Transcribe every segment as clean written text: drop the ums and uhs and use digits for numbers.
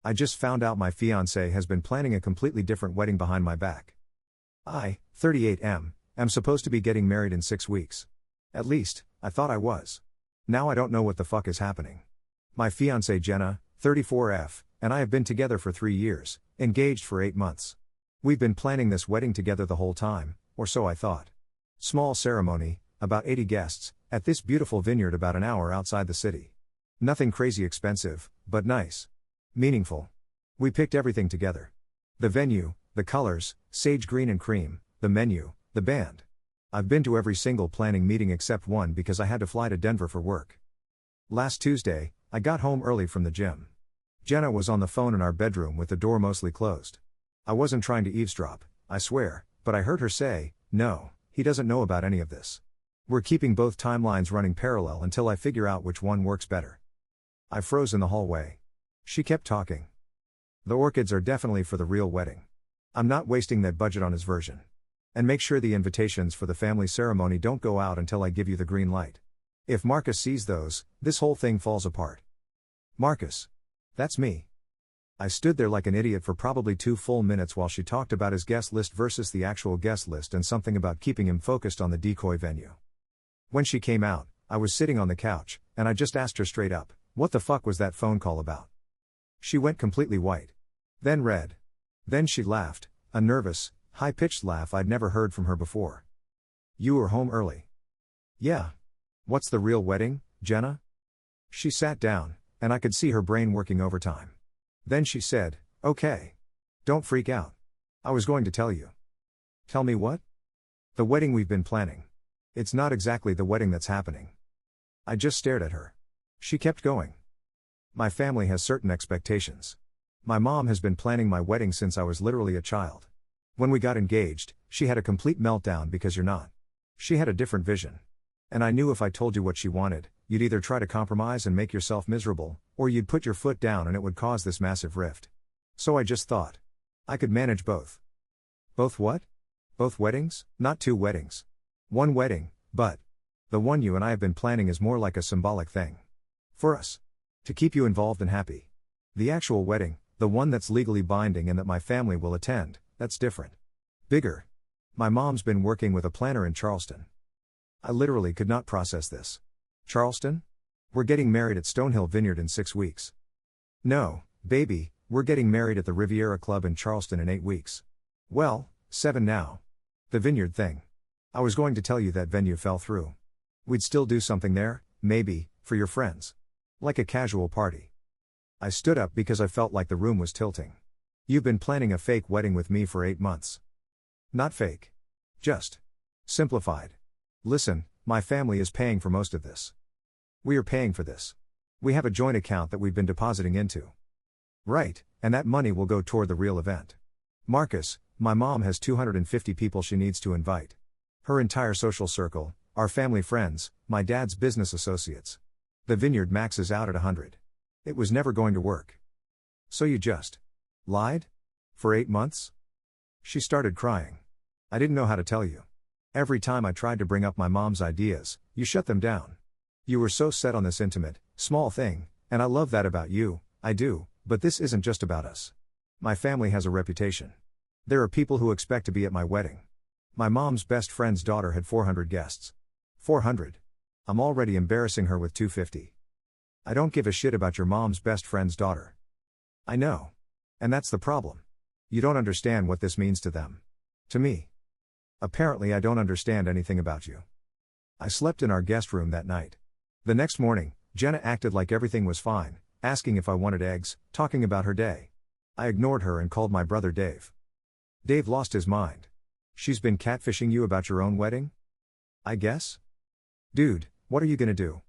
I just found out my fiancée has been planning a completely different wedding behind my back. I, 38 am supposed to be getting married in 6 weeks. At least, I thought I was. Now I don't know what the fuck is happening. My fiancée Jenna, 34 and I have been together for 3 years, engaged for 8 months. We've been planning this wedding together the whole time, or so I thought. Small ceremony, about 80 guests, at this beautiful vineyard about an hour outside the city. Nothing crazy expensive, but nice. Meaningful. We picked everything together. The venue, the colors, sage green and cream, the menu, the band. I've been to every single planning meeting except one because I had to fly to Denver for work. Last Tuesday, I got home early from the gym. Jenna was on the phone in our bedroom with the door mostly closed. I wasn't trying to eavesdrop, I swear, but I heard her say, "No, he doesn't know about any of this. We're keeping both timelines running parallel until I figure out which one works better." I froze in the hallway. She kept talking. "The orchids are definitely for the real wedding. I'm not wasting that budget on his version. And make sure the invitations for the family ceremony don't go out until I give you the green light. If Marcus sees those, this whole thing falls apart." Marcus. That's me. I stood there like an idiot for probably 2 full minutes while she talked about his guest list versus the actual guest list and something about keeping him focused on the decoy venue. When she came out, I was sitting on the couch, and I just asked her straight up, "What the fuck was that phone call about?" She went completely white. Then red. Then she laughed, a nervous, high-pitched laugh I'd never heard from her before. "You were home early." "Yeah. What's the real wedding, Jenna?" She sat down, and I could see her brain working overtime. Then she said, "Okay. Don't freak out. I was going to tell you." "Tell me what?" "The wedding we've been planning. It's not exactly the wedding that's happening." I just stared at her. She kept going. "My family has certain expectations. My mom has been planning my wedding since I was literally a child. When we got engaged, she had a complete meltdown because you're not. She had a different vision. And I knew if I told you what she wanted, you'd either try to compromise and make yourself miserable, or you'd put your foot down and it would cause this massive rift. So I just thought I could manage both." "Both what?" "Both weddings, not 2 weddings. 1 wedding, but the one you and I have been planning is more like a symbolic thing. For us. To keep you involved and happy. The actual wedding, the one that's legally binding and that my family will attend, that's different. Bigger. My mom's been working with a planner in Charleston." I literally could not process this. "Charleston? We're getting married at Stonehill Vineyard in 6 weeks." "No, baby, we're getting married at the Riviera Club in Charleston in 8 weeks. Well, 7 now. The Vineyard thing. I was going to tell you that venue fell through. We'd still do something there, maybe, for your friends. Like a casual party." I stood up because I felt like the room was tilting. "You've been planning a fake wedding with me for 8 months. Not fake. Just simplified. Listen, my family is paying for most of this. We are paying for this. We have a joint account that we've been depositing into." "Right, and that money will go toward the real event. Marcus, my mom has 250 people she needs to invite. Her entire social circle, our family friends, my dad's business associates. The vineyard maxes out at 100. It was never going to work." "So you just lied? For 8 months?" She started crying. "I didn't know how to tell you. Every time I tried to bring up my mom's ideas, you shut them down. You were so set on this intimate, small thing, and I love that about you, I do, but this isn't just about us. My family has a reputation. There are people who expect to be at my wedding. My mom's best friend's daughter had 400 guests. 400. I'm already embarrassing her with 250. I don't give a shit about your mom's best friend's daughter." "I know. And that's the problem. You don't understand what this means to them. To me. Apparently I don't understand anything about you." I slept in our guest room that night. The next morning, Jenna acted like everything was fine, asking if I wanted eggs, talking about her day. I ignored her and called my brother Dave. "Dave lost his mind. She's been catfishing you about your own wedding?" "I guess." "Dude, what are you gonna do?"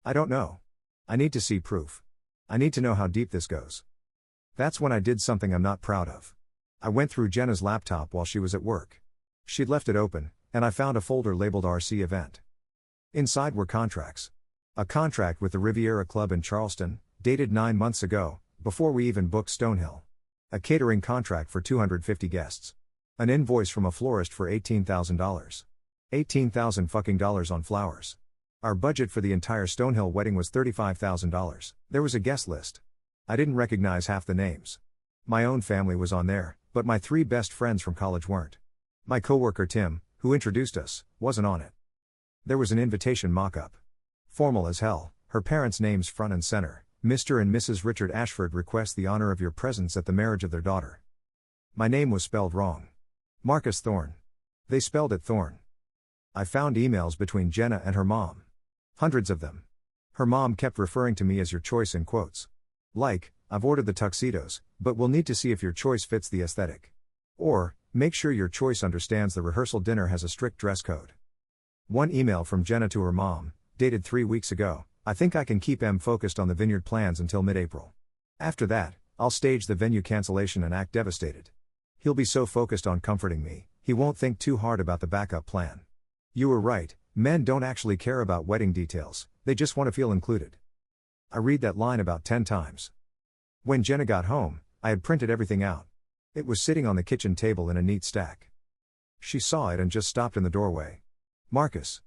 "I don't know. I need to see proof. I need to know how deep this goes." That's when I did something I'm not proud of. I went through Jenna's laptop while she was at work. She'd left it open, and I found a folder labeled RC Event. Inside were contracts. A contract with the Riviera Club in Charleston, dated 9 months ago, before we even booked Stonehill. A catering contract for 250 guests. An invoice from a florist for $18,000. $18,000 fucking dollars on flowers. Our budget for the entire Stonehill wedding was $35,000. There was a guest list. I didn't recognize half the names. My own family was on there, but my 3 best friends from college weren't. My coworker Tim, who introduced us, wasn't on it. There was an invitation mock-up. Formal as hell, her parents' names front and center. Mr. and Mrs. Richard Ashford request the honor of your presence at the marriage of their daughter. My name was spelled wrong. Marcus Thorne. They spelled it Thorne. I found emails between Jenna and her mom. Hundreds of them. Her mom kept referring to me as your choice in quotes. Like, I've ordered the tuxedos, but we'll need to see if your choice fits the aesthetic. Or, make sure your choice understands the rehearsal dinner has a strict dress code. One email from Jenna to her mom, dated 3 weeks ago. I think I can keep M focused on the vineyard plans until mid-April. After that, I'll stage the venue cancellation and act devastated. He'll be so focused on comforting me, he won't think too hard about the backup plan. You were right, men don't actually care about wedding details, they just want to feel included. I read that line about 10 times. When Jenna got home, I had printed everything out. It was sitting on the kitchen table in a neat stack. She saw it and just stopped in the doorway. Marcus.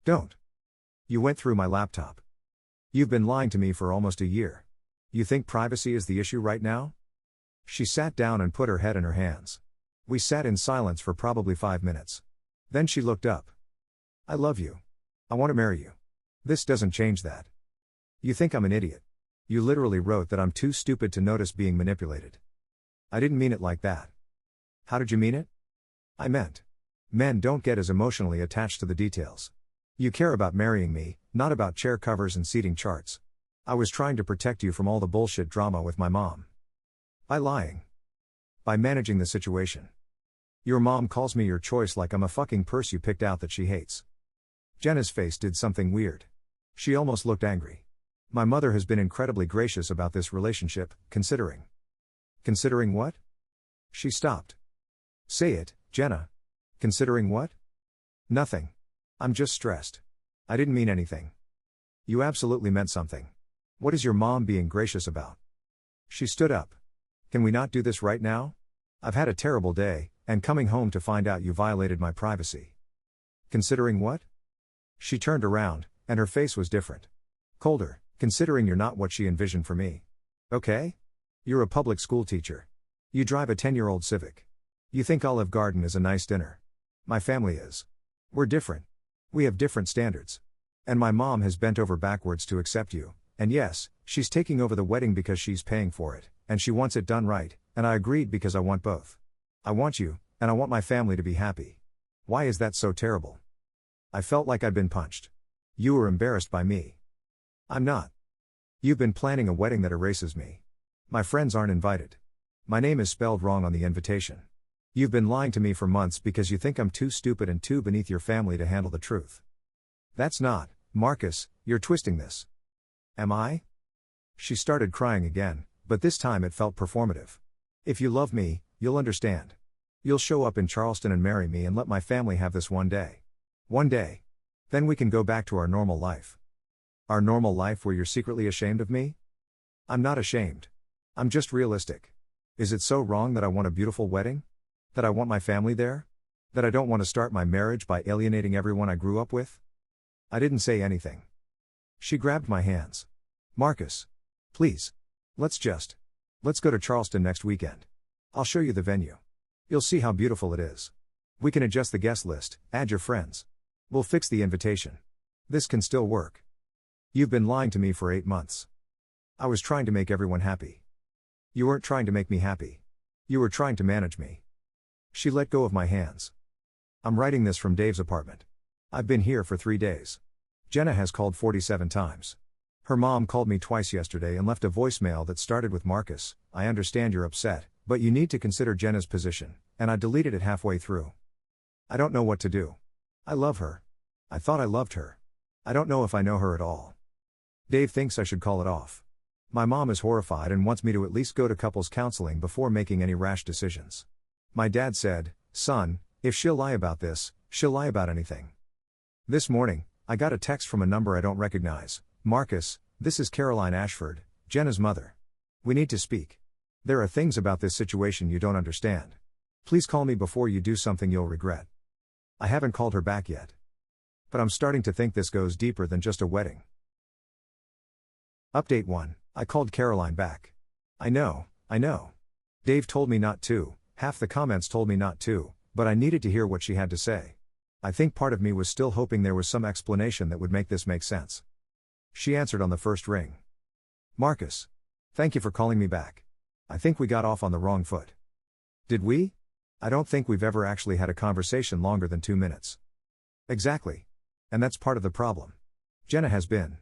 Don't. You went through my laptop. You've been lying to me for almost a year. You think privacy is the issue right now? She sat down and put her head in her hands. We sat in silence for probably 5 minutes. Then she looked up. I love you. I want to marry you. This doesn't change that. You think I'm an idiot. You literally wrote that I'm too stupid to notice being manipulated. I didn't mean it like that. How did you mean it? I meant, men don't get as emotionally attached to the details. You care about marrying me, not about chair covers and seating charts. I was trying to protect you from all the bullshit drama with my mom. By lying. By managing the situation. Your mom calls me your choice like I'm a fucking purse you picked out that she hates. Jenna's face did something weird. She almost looked angry. My mother has been incredibly gracious about this relationship, considering. Considering what? She stopped. Say it, Jenna. Considering what? Nothing. I'm just stressed. I didn't mean anything. You absolutely meant something. What is your mom being gracious about? She stood up. Can we not do this right now? I've had a terrible day, and coming home to find out you violated my privacy. Considering what? She turned around, and her face was different. Colder, considering you're not what she envisioned for me. Okay? You're a public school teacher. You drive a 10-year-old Civic. You think Olive Garden is a nice dinner. My family is. We're different. We have different standards. And my mom has bent over backwards to accept you, and yes, she's taking over the wedding because she's paying for it, and she wants it done right, and I agreed because I want both. I want you, and I want my family to be happy. Why is that so terrible? I felt like I'd been punched. You were embarrassed by me. I'm not. You've been planning a wedding that erases me. My friends aren't invited. My name is spelled wrong on the invitation. You've been lying to me for months because you think I'm too stupid and too beneath your family to handle the truth. That's not, Marcus, you're twisting this. Am I? She started crying again, but this time it felt performative. If you love me, you'll understand. You'll show up in Charleston and marry me and let my family have this one day. One day. Then we can go back to our normal life. Our normal life where you're secretly ashamed of me? I'm not ashamed. I'm just realistic. Is it so wrong that I want a beautiful wedding? That I want my family there? That I don't want to start my marriage by alienating everyone I grew up with? I didn't say anything. She grabbed my hands. Marcus. Please. Let's go to Charleston next weekend. I'll show you the venue. You'll see how beautiful it is. We can adjust the guest list, add your friends. We'll fix the invitation. This can still work. You've been lying to me for 8 months. I was trying to make everyone happy. You weren't trying to make me happy. You were trying to manage me. She let go of my hands. I'm writing this from Dave's apartment. I've been here for 3 days. Jenna has called 47 times. Her mom called me twice yesterday and left a voicemail that started with Marcus, I understand you're upset, but you need to consider Jenna's position, and I deleted it halfway through. I don't know what to do. I love her. I thought I loved her. I don't know if I know her at all. Dave thinks I should call it off. My mom is horrified and wants me to at least go to couples counseling before making any rash decisions. My dad said, son, if she'll lie about this, she'll lie about anything. This morning, I got a text from a number I don't recognize. Marcus, this is Caroline Ashford, Jenna's mother. We need to speak. There are things about this situation you don't understand. Please call me before you do something you'll regret. I haven't called her back yet. But I'm starting to think this goes deeper than just a wedding. Update 1. I called Caroline back. I know. Dave told me not to, half the comments told me not to, but I needed to hear what she had to say. I think part of me was still hoping there was some explanation that would make this make sense. She answered on the first ring. Marcus. Thank you for calling me back. I think we got off on the wrong foot. Did we? I don't think we've ever actually had a conversation longer than 2 minutes. Exactly. And that's part of the problem. Jenna has been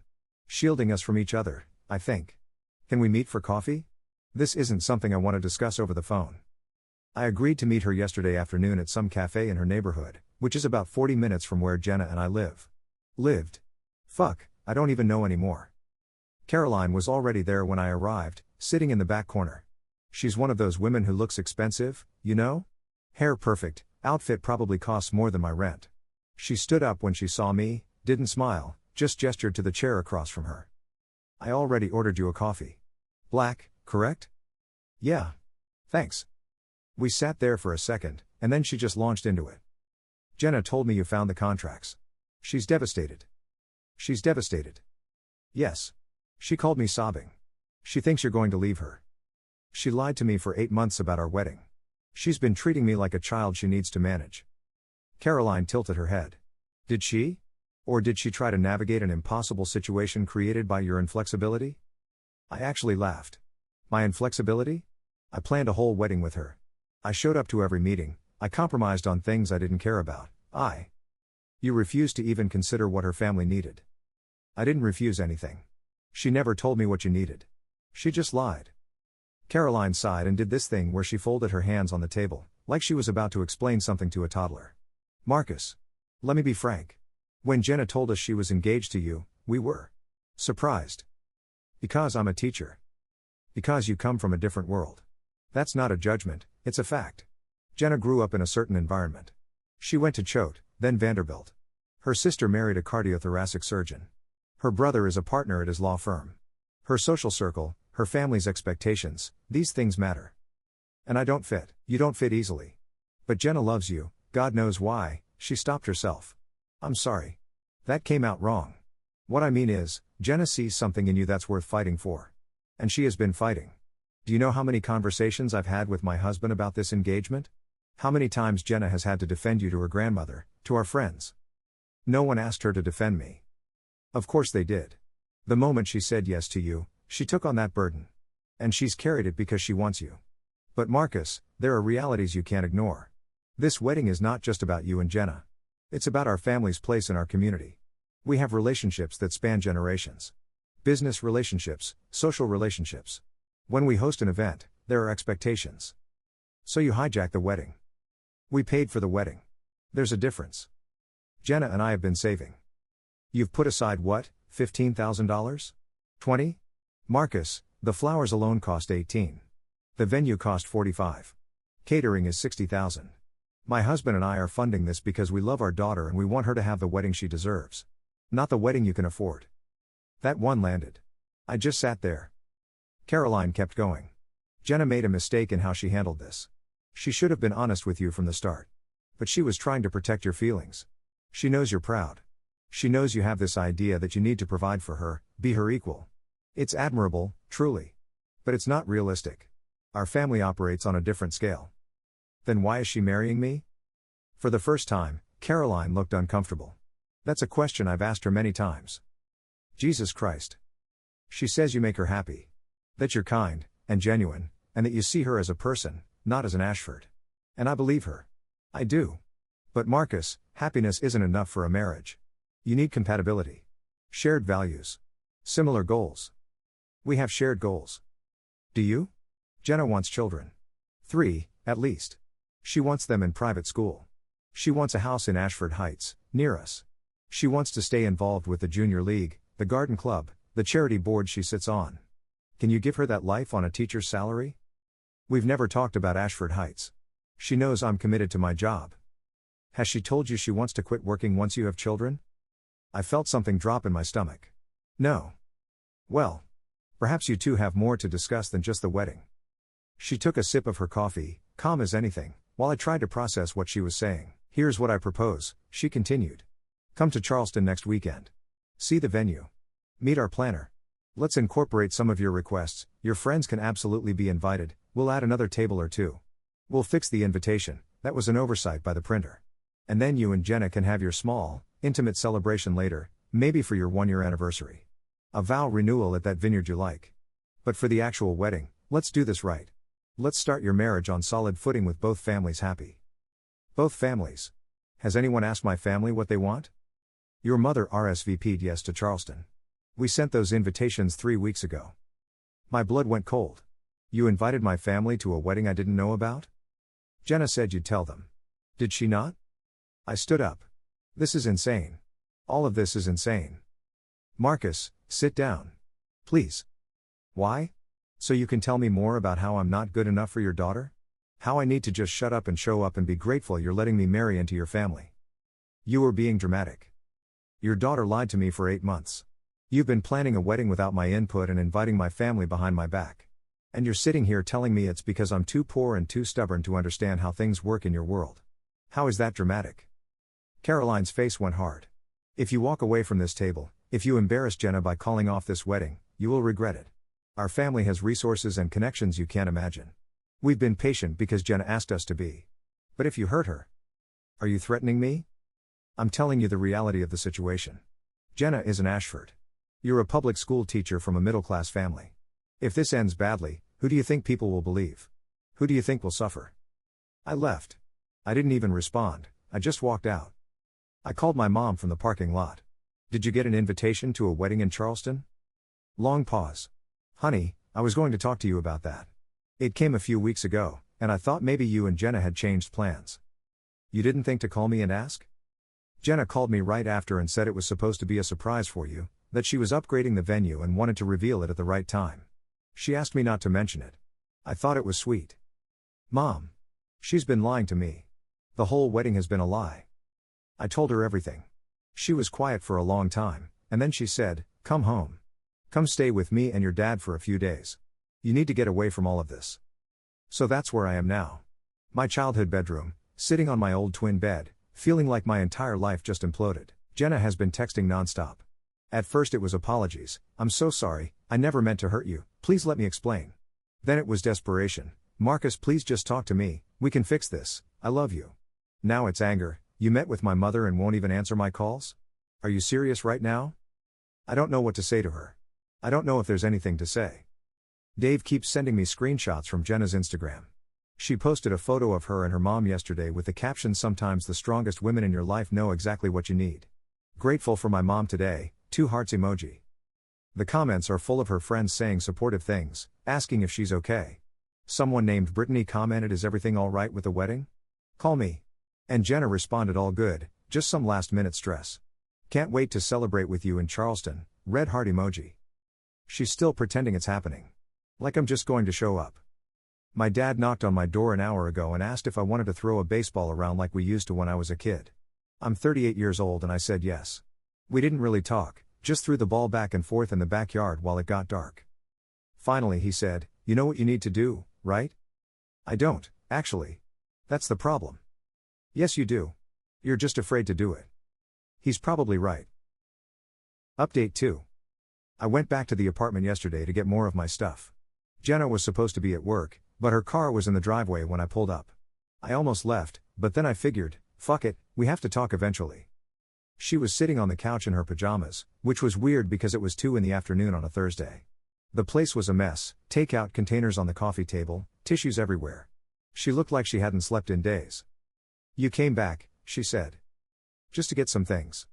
shielding us from each other, I think. Can we meet for coffee? This isn't something I want to discuss over the phone. I agreed to meet her yesterday afternoon at some cafe in her neighborhood, which is about 40 minutes from where Jenna and I live. Lived? Fuck, I don't even know anymore. Caroline was already there when I arrived, sitting in the back corner. She's one of those women who looks expensive, you know? Hair perfect, outfit probably costs more than my rent. She stood up when she saw me, didn't smile, just gestured to the chair across from her. I already ordered you a coffee. Black, correct? Yeah. Thanks. We sat there for a second, and then she just launched into it. Jenna told me you found the contracts. She's devastated. She's devastated. Yes. She called me sobbing. She thinks you're going to leave her. She lied to me for 8 months about our wedding. She's been treating me like a child she needs to manage. Caroline tilted her head. Did she? Or did she try to navigate an impossible situation created by your inflexibility? I actually laughed. My inflexibility? I planned a whole wedding with her. I showed up to every meeting, I compromised on things I didn't care about. You refused to even consider what her family needed. I didn't refuse anything. She never told me what you needed. She just lied. Caroline sighed and did this thing where she folded her hands on the table, like she was about to explain something to a toddler. Marcus. Let me be frank. When Jenna told us she was engaged to you, we were surprised. Because I'm a teacher. Because you come from a different world. That's not a judgment, it's a fact. Jenna grew up in a certain environment. She went to Choate, then Vanderbilt. Her sister married a cardiothoracic surgeon. Her brother is a partner at his law firm. Her social circle, her family's expectations, these things matter. And I don't fit, you don't fit easily. But Jenna loves you, God knows why. She stopped herself. I'm sorry. That came out wrong. What I mean is, Jenna sees something in you that's worth fighting for. And she has been fighting. Do you know how many conversations I've had with my husband about this engagement? How many times Jenna has had to defend you to her grandmother, to our friends? No one asked her to defend me. Of course they did. The moment she said yes to you, she took on that burden. And she's carried it because she wants you. But Marcus, there are realities you can't ignore. This wedding is not just about you and Jenna. It's about our family's place in our community. We have relationships that span generations. Business relationships, social relationships. When we host an event, there are expectations. So you hijack the wedding. We paid for the wedding. There's a difference. Jenna and I have been saving. You've put aside what, $15,000? 20? Marcus, the flowers alone cost 18. The venue cost 45. Catering is 60,000. My husband and I are funding this because we love our daughter and we want her to have the wedding she deserves. Not the wedding you can afford. That one landed. I just sat there. Caroline kept going. Jenna made a mistake in how she handled this. She should have been honest with you from the start. But she was trying to protect your feelings. She knows you're proud. She knows you have this idea that you need to provide for her, be her equal. It's admirable, truly. But it's not realistic. Our family operates on a different scale. Then why is she marrying me? For the first time, Caroline looked uncomfortable. That's a question I've asked her many times. Jesus Christ. She says you make her happy. That you're kind, and genuine, and that you see her as a person, not as an Ashford. And I believe her. I do. But Marcus, happiness isn't enough for a marriage. You need compatibility. Shared values. Similar goals. We have shared goals. Do you? Jenna wants children. 3, at least. She wants them in private school. She wants a house in Ashford Heights, near us. She wants to stay involved with the junior league, the garden club, the charity board she sits on. Can you give her that life on a teacher's salary? We've never talked about Ashford Heights. She knows I'm committed to my job. Has she told you she wants to quit working once you have children? I felt something drop in my stomach. No. Well. Perhaps you two have more to discuss than just the wedding. She took a sip of her coffee, calm as anything, while I tried to process what she was saying. Here's what I propose, she continued. Come to Charleston next weekend. See the venue. Meet our planner. Let's incorporate some of your requests, your friends can absolutely be invited, we'll add another table or two. We'll fix the invitation, that was an oversight by the printer. And then you and Jenna can have your small, intimate celebration later, maybe for your 1-year anniversary. A vow renewal at that vineyard you like. But for the actual wedding, let's do this right. Let's start your marriage on solid footing with both families happy. Both families. Has anyone asked my family what they want? Your mother RSVP'd yes to Charleston. We sent those invitations 3 weeks ago. My blood went cold. You invited my family to a wedding I didn't know about? Jenna said you'd tell them. Did she not? I stood up. This is insane. All of this is insane. Marcus, sit down. Please. Why? So you can tell me more about how I'm not good enough for your daughter? How I need to just shut up and show up and be grateful you're letting me marry into your family. You were being dramatic. Your daughter lied to me for 8 months. You've been planning a wedding without my input and inviting my family behind my back. And you're sitting here telling me it's because I'm too poor and too stubborn to understand how things work in your world. How is that dramatic? Caroline's face went hard. If you walk away from this table, if you embarrass Jenna by calling off this wedding, you will regret it. Our family has resources and connections you can't imagine. We've been patient because Jenna asked us to be. But if you hurt her, are you threatening me? I'm telling you the reality of the situation. Jenna is an Ashford. You're a public school teacher from a middle-class family. If this ends badly, who do you think people will believe? Who do you think will suffer? I left. I didn't even respond, I just walked out. I called my mom from the parking lot. Did you get an invitation to a wedding in Charleston? Long pause. Honey, I was going to talk to you about that. It came a few weeks ago, and I thought maybe you and Jenna had changed plans. You didn't think to call me and ask? Jenna called me right after and said it was supposed to be a surprise for you, that she was upgrading the venue and wanted to reveal it at the right time. She asked me not to mention it. I thought it was sweet. Mom. She's been lying to me. The whole wedding has been a lie. I told her everything. She was quiet for a long time, and then she said, "Come home. Come stay with me and your dad for a few days. You need to get away from all of this." So that's where I am now. My childhood bedroom, sitting on my old twin bed, feeling like my entire life just imploded. Jenna has been texting nonstop. At first it was apologies, "I'm so sorry, I never meant to hurt you, please let me explain." Then it was desperation, "Marcus, please just talk to me, we can fix this, I love you." Now it's anger, "You met with my mother and won't even answer my calls? Are you serious right now?" I don't know what to say to her. I don't know if there's anything to say. Dave keeps sending me screenshots from Jenna's Instagram. She posted a photo of her and her mom yesterday with the caption, "Sometimes the strongest women in your life know exactly what you need. Grateful for my mom today, 2 hearts emoji." The comments are full of her friends saying supportive things, asking if she's okay. Someone named Brittany commented, "Is everything alright with the wedding? Call me." And Jenna responded, "All good, just some last minute stress. Can't wait to celebrate with you in Charleston," red heart emoji. She's still pretending it's happening. Like I'm just going to show up. My dad knocked on my door an hour ago and asked if I wanted to throw a baseball around like we used to when I was a kid. I'm 38 years old and I said yes. We didn't really talk, just threw the ball back and forth in the backyard while it got dark. Finally he said, "You know what you need to do, right?" I don't, actually. That's the problem. Yes you do. You're just afraid to do it. He's probably right. Update 2. I went back to the apartment yesterday to get more of my stuff. Jenna was supposed to be at work, but her car was in the driveway when I pulled up. I almost left, but then I figured, fuck it, we have to talk eventually. She was sitting on the couch in her pajamas, which was weird because it was 2 in the afternoon on a Thursday. The place was a mess, takeout containers on the coffee table, tissues everywhere. She looked like she hadn't slept in days. "You came back," she said. "Just to get some things."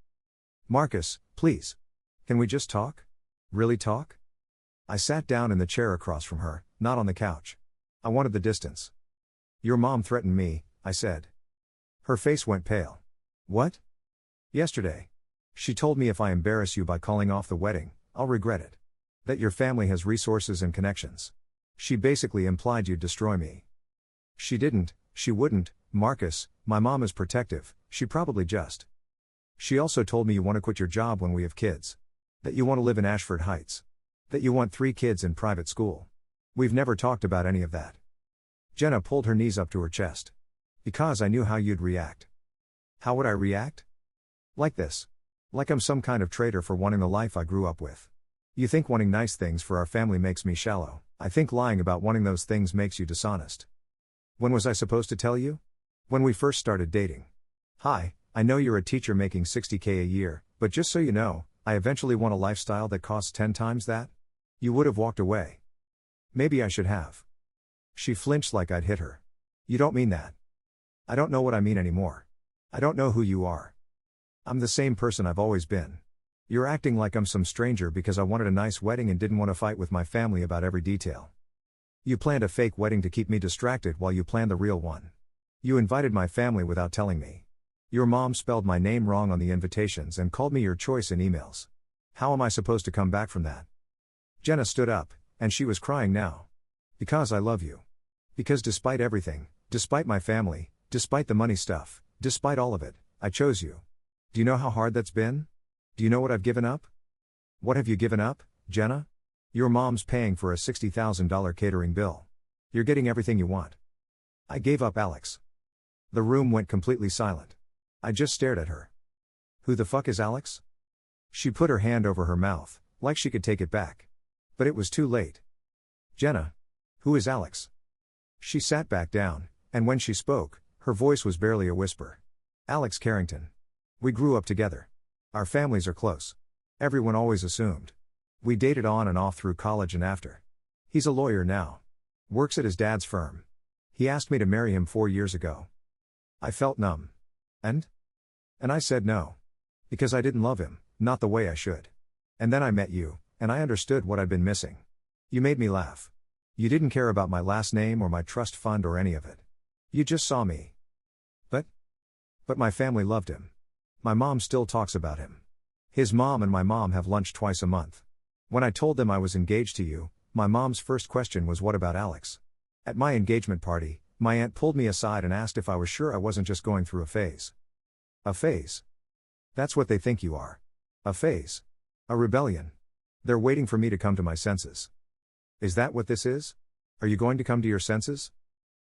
"Marcus, please. Can we just talk? Really talk?" I sat down in the chair across from her, not on the couch. I wanted the distance. "Your mom threatened me," I said. Her face went pale. "What?" "Yesterday. She told me if I embarrass you by calling off the wedding, I'll regret it. That your family has resources and connections. She basically implied you'd destroy me." "She didn't, she wouldn't, Marcus, my mom is protective, she probably just. She also told me you want to quit your job when we have kids. That you want to live in Ashford Heights. That you want 3 kids in private school. We've never talked about any of that." Jenna pulled her knees up to her chest. "Because I knew how you'd react." "How would I react?" "Like this. Like I'm some kind of traitor for wanting the life I grew up with. You think wanting nice things for our family makes me shallow. I think lying about wanting those things makes you dishonest. When was I supposed to tell you? When we first started dating. Hi, I know you're a teacher making $60K a year, but just so you know, I eventually want a lifestyle that costs 10 times that. You would have walked away. Maybe I should have. She flinched like I'd hit her. You don't mean that. I don't know what I mean anymore. I don't know who you are. I'm the same person I've always been. You're acting like I'm some stranger because I wanted a nice wedding and didn't want to fight with my family about every detail. You planned a fake wedding to keep me distracted while you planned the real one. You invited my family without telling me. Your mom spelled my name wrong on the invitations and called me your choice in emails. How am I supposed to come back from that? Jenna stood up, and she was crying now. Because I love you. Because despite everything, despite my family, despite the money stuff, despite all of it, I chose you. Do you know how hard that's been? Do you know what I've given up? What have you given up, Jenna? Your mom's paying for a $60,000 catering bill. You're getting everything you want. I gave up Alex. The room went completely silent. I just stared at her. Who the fuck is Alex? She put her hand over her mouth, like she could take it back. But it was too late. Jenna. Who is Alex? She sat back down, and when she spoke, her voice was barely a whisper. Alex Carrington. We grew up together. Our families are close. Everyone always assumed. We dated on and off through college and after. He's a lawyer now. Works at his dad's firm. He asked me to marry him 4 years ago. I felt numb. And I said no. Because I didn't love him, not the way I should. And then I met you, and I understood what I'd been missing. You made me laugh. You didn't care about my last name or my trust fund or any of it. You just saw me. But my family loved him. My mom still talks about him. His mom and my mom have lunch twice a month. When I told them I was engaged to you, my mom's first question was, what about Alex? At my engagement party, my aunt pulled me aside and asked if I was sure I wasn't just going through a phase. A phase? That's what they think you are. A phase. A rebellion. They're waiting for me to come to my senses. Is that what this is? Are you going to come to your senses?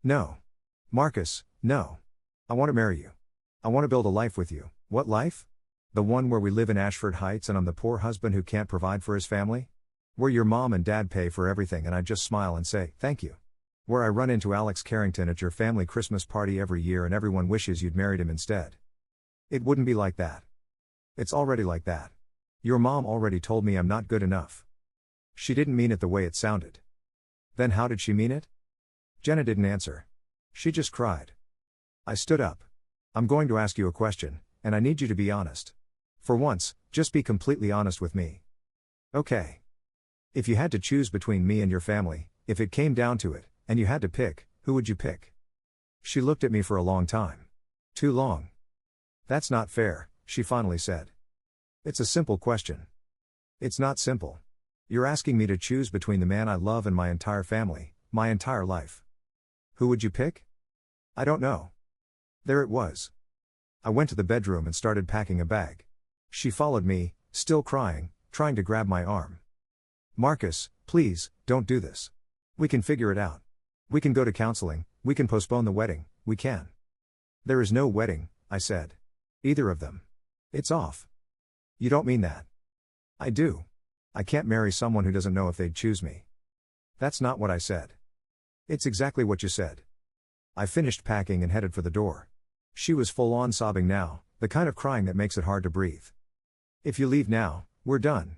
No. Marcus, no. I want to marry you. I want to build a life with you. What life? The one where we live in Ashford Heights and I'm the poor husband who can't provide for his family? Where your mom and dad pay for everything and I just smile and say, thank you. Where I run into Alex Carrington at your family Christmas party every year and everyone wishes you'd married him instead. It wouldn't be like that. It's already like that. Your mom already told me I'm not good enough. She didn't mean it the way it sounded. Then how did she mean it? Jenna didn't answer. She just cried. I stood up. I'm going to ask you a question, and I need you to be honest. For once, just be completely honest with me. Okay. If you had to choose between me and your family, if it came down to it, and you had to pick, who would you pick? She looked at me for a long time. Too long. That's not fair, she finally said. It's a simple question. It's not simple. You're asking me to choose between the man I love and my entire family, my entire life. Who would you pick? I don't know. There it was. I went to the bedroom and started packing a bag. She followed me, still crying, trying to grab my arm. Marcus, please, don't do this. We can figure it out. We can go to counseling, we can postpone the wedding, we can. There is no wedding, I said. Either of them. It's off. You don't mean that. I do. I can't marry someone who doesn't know if they'd choose me. That's not what I said. It's exactly what you said. I finished packing and headed for the door. She was full on sobbing now, the kind of crying that makes it hard to breathe. If you leave now, we're done.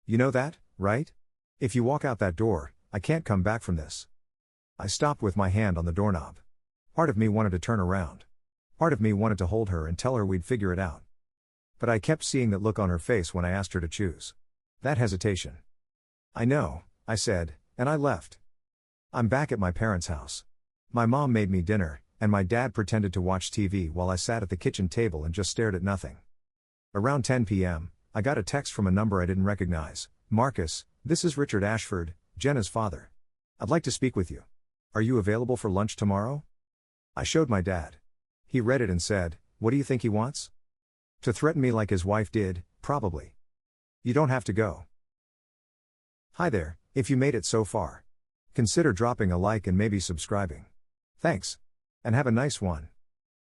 You know that, right? If you walk out that door, I can't come back from this. I stopped with my hand on the doorknob. Part of me wanted to turn around. Part of me wanted to hold her and tell her we'd figure it out. But I kept seeing that look on her face when I asked her to choose. That hesitation. I know, I said, and I left. I'm back at my parents' house. My mom made me dinner, and my dad pretended to watch TV while I sat at the kitchen table and just stared at nothing. Around 10 p.m., I got a text from a number I didn't recognize. Marcus, this is Richard Ashford, Jenna's father. I'd like to speak with you. Are you available for lunch tomorrow? I showed my dad. He read it and said, what do you think he wants? To threaten me like his wife did, probably. You don't have to go. Hi there, if you made it so far. Consider dropping a like and maybe subscribing. Thanks. And have a nice one.